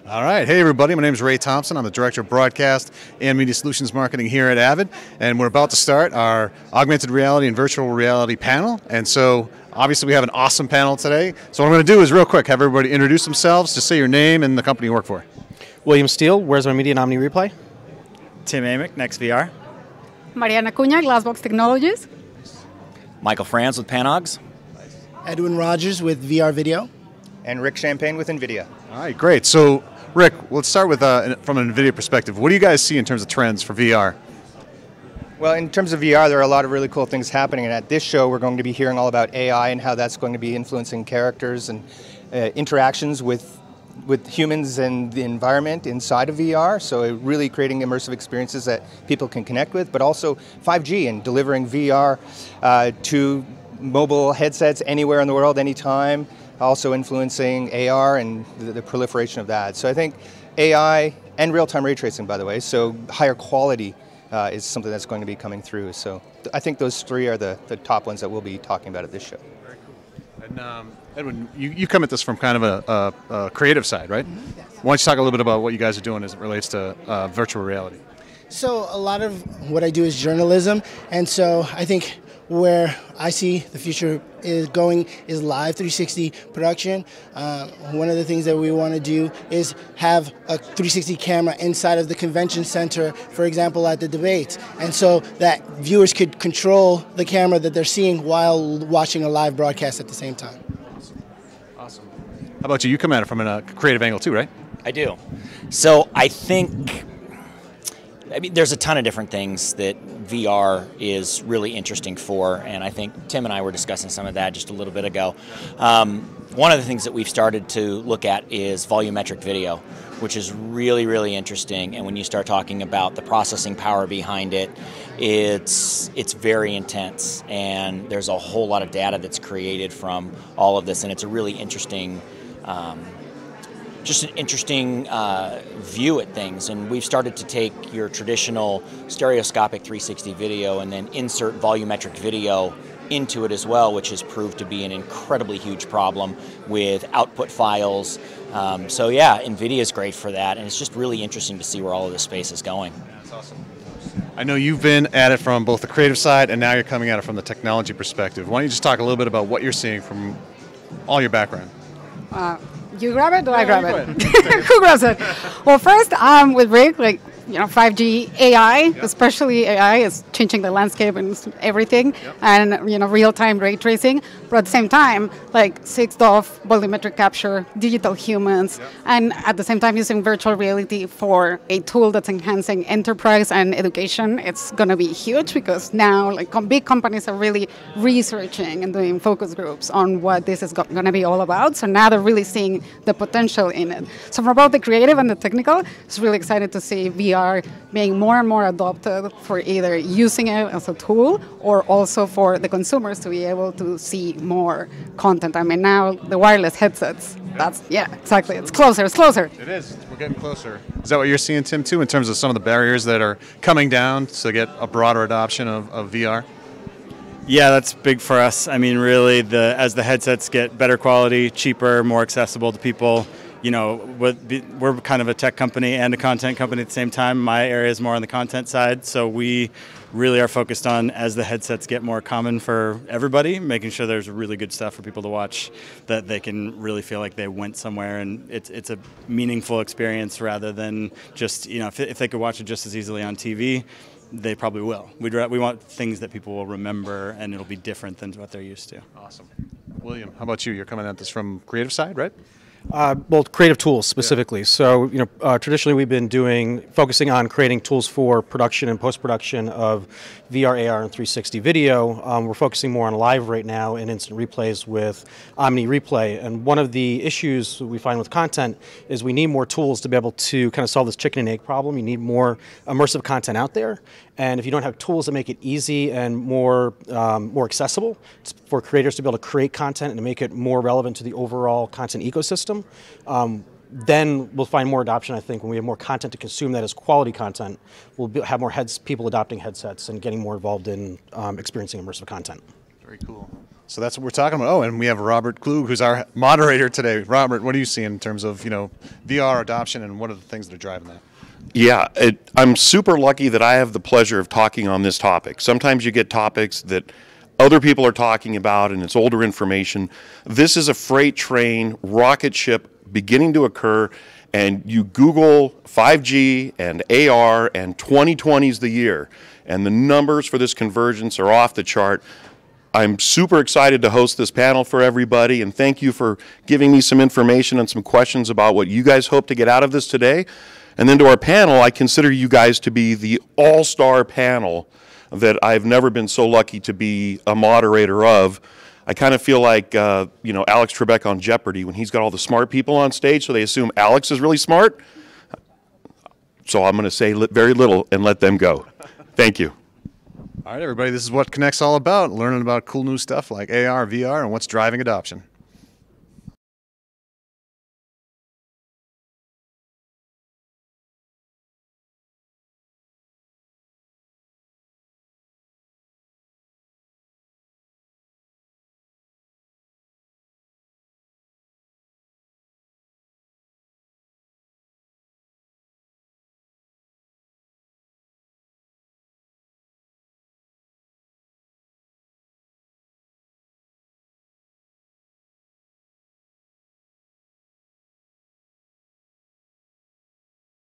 All right. Hey, everybody. My name is Ray Thompson. I'm the Director of Broadcast and Media Solutions Marketing here at Avid. And we're about to start our augmented reality and virtual reality panel. And so, obviously, we have an awesome panel today. So what I'm going to do is real quick, have everybody introduce themselves, just say your name and the company you work for. William Steele, Where's My Media and Omni Replay? Tim Amick, Next VR. Mariana Cunha, Glassbox Technologies. Michael Franz with Panogs. Edwin Rogers with VR Video. And Rick Champagne with NVIDIA. All right, great. So, Rick, let's start with from an NVIDIA perspective. What do you guys see in terms of trends for VR? Well, in terms of VR, there are a lot of really cool things happening. And at this show, we're going to be hearing all about AI and how that's going to be influencing characters and interactions with humans and the environment inside of VR. So really creating immersive experiences that people can connect with, but also 5G and delivering VR to mobile headsets anywhere in the world, anytime. Also influencing AR and the proliferation of that. So I think AI and real-time ray tracing, by the way, so higher quality is something that's going to be coming through. So I think those three are the top ones that we'll be talking about at this show. Very cool. And Edwin, you come at this from kind of a creative side, right? Mm-hmm. Yes. Why don't you talk a little bit about what you guys are doing as it relates to virtual reality? So a lot of what I do is journalism, and so I think where I see the future is going is live 360 production. One of the things that we want to do is have a 360 camera inside of the convention center, for example, at the debates, and so that viewers could control the camera that they're seeing while watching a live broadcast at the same time. Awesome. How about you? You come at it from a creative angle too, right? I do. So I think, there's a ton of different things that VR is really interesting for, and I think Tim and I were discussing some of that just a little bit ago. One of the things that we've started to look at is volumetric video, which is really, really interesting. And when you start talking about the processing power behind it, it's very intense. And there's a whole lot of data that's created from all of this, and it's a really interesting just an interesting view at things. And we've started to take your traditional stereoscopic 360 video and then insert volumetric video into it as well, which has proved to be an incredibly huge problem with output files. So yeah, NVIDIA is great for that, and it's just really interesting to see where all of this space is going. Yeah, that's awesome. I know you've been at it from both the creative side, and now you're coming at it from the technology perspective. Why don't you just talk a little bit about what you're seeing from all your background? You grab it, or I grab it? Who grabs it? Well, first, with Rick, 5G AI, especially AI, is changing the landscape and everything, and real-time ray tracing. But at the same time, 6DoF, volumetric capture, digital humans, and at the same time using virtual reality for a tool that's enhancing enterprise and education. It's going to be huge because now big companies are really researching and doing focus groups on what this is going to be all about. So now they're really seeing the potential in it. So from both the creative and the technical, it's really excited to see VR being more and more adopted for either using it as a tool or also for the consumers to be able to see more content. I mean, now the wireless headsets, exactly. It's closer. It is. We're getting closer. Is that what you're seeing, Tim, too, in terms of some of the barriers that are coming down to get a broader adoption of VR? Yeah, that's big for us. I mean, really, as the headsets get better quality, cheaper, more accessible to people, we're kind of a tech company and a content company at the same time. My area is more on the content side, so we really are focused on, as the headsets get more common for everybody, making sure there's really good stuff for people to watch, that they can really feel like they went somewhere and it's a meaningful experience rather than just, if they could watch it just as easily on TV, they probably will. We want things that people will remember, and it'll be different than what they're used to. Awesome. William, how about you? You're coming at this from creative side, right? Well, creative tools specifically. Yeah. So, traditionally we've been focusing on creating tools for production and post-production of VR, AR, and 360 video. We're focusing more on live right now and instant replays with Omni Replay. And one of the issues we find with content is we need more tools to be able to kind of solve this chicken and egg problem. You need more immersive content out there. And if you don't have tools that make it easy and more accessible for creators to be able to create content and to make it more relevant to the overall content ecosystem, then we'll find more adoption, I think, when we have more content to consume that as quality content. We'll have more people adopting headsets and getting more involved in experiencing immersive content. Very cool. So that's what we're talking about. Oh, and we have Robert Klug, who's our moderator today. Robert, what do you see in terms of VR adoption, and what are the things that are driving that? Yeah, I'm super lucky that I have the pleasure of talking on this topic. Sometimes you get topics that other people are talking about and it's older information. This is a freight train rocket ship beginning to occur, and you Google 5G and AR and 2020 is the year, and the numbers for this convergence are off the chart. I'm super excited to host this panel for everybody, and thank you for giving me some information and some questions about what you guys hope to get out of this today. And then to our panel, I consider you guys to be the all-star panel that I've never been so lucky to be a moderator of. I kind of feel like, Alex Trebek on Jeopardy when he's got all the smart people on stage, so they assume Alex is really smart. So I'm going to say very little and let them go. Thank you. All right, everybody, this is what Connect's all about, learning about cool new stuff like AR, VR, and what's driving adoption.